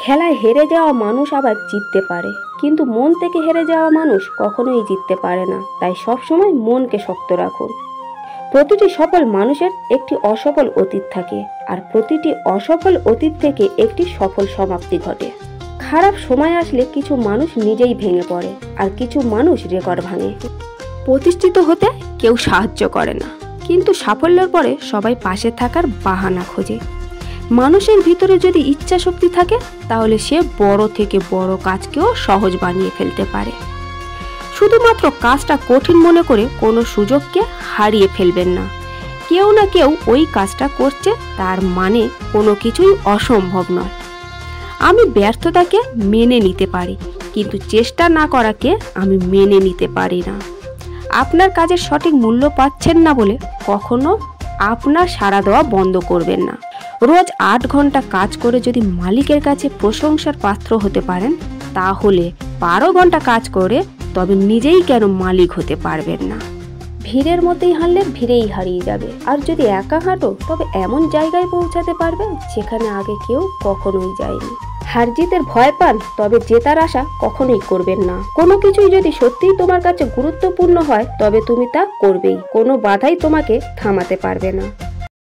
খেলায় হেরে যাওয়া মানুষ আবার জিততে পারে, কিন্তু মন থেকে হেরে যাওয়া মানুষ কখনোই জিততে পারে না। তাই সবসময় মনকে শক্ত রাখুন। প্রতিটি সফল মানুষের একটি অসফল অতীত থাকে, আর প্রতিটি অসফল অতীত থেকে একটি সফল সমাপ্তি ঘটে। খারাপ সময় আসলে কিছু মানুষ নিজেই ভেঙে পড়ে, আর কিছু মানুষ রেকর্ড ভাঙে। প্রতিষ্ঠিত হতে কেউ সাহায্য করে না, কিন্তু সাফল্যের পরে সবাই পাশে থাকার বাহানা খোঁজে। মানুষের ভিতরে যদি ইচ্ছা শক্তি থাকে, তাহলে সে বড় থেকে বড় কাজকেও সহজ বানিয়ে ফেলতে পারে। শুধুমাত্র কাজটা কঠিন মনে করে কোনো সুযোগকে হারিয়ে ফেলবেন না। কেউ না কেউ ওই কাজটা করছে, তার মানে কোনো কিছুই অসম্ভব নয়। আমি ব্যর্থতাকে মেনে নিতে পারি, কিন্তু চেষ্টা না করাকে আমি মেনে নিতে পারি না। আপনার কাজের সঠিক মূল্য পাচ্ছেন না বলে কখনো আপনার সাড়া দেওয়া বন্ধ করবেন না। রোজ 8 ঘন্টা কাজ করে যদি মালিকের কাছে প্রশংসার পাত্র হতে পারেন, তাহলে 12 ঘন্টা কাজ করে তবে নিজেই কেন মালিক হতে পারবেন না? ভিড়ের মধ্যেই হারলে ভিড়েই হারিয়ে যাবে, আর যদি একা হাঁটো তবে এমন জায়গায় পৌঁছাতে পারবে যেখানে আগে কেউ কখনোই যায়নি। হার জিতের ভয় পান, তবে জেতার আশা কখনোই করবেন না। কোনো কিছুই যদি সত্যিই তোমার কাছে গুরুত্বপূর্ণ হয়, তবে তুমি তা করবেই। কোনো বাধাই তোমাকে থামাতে পারবে না।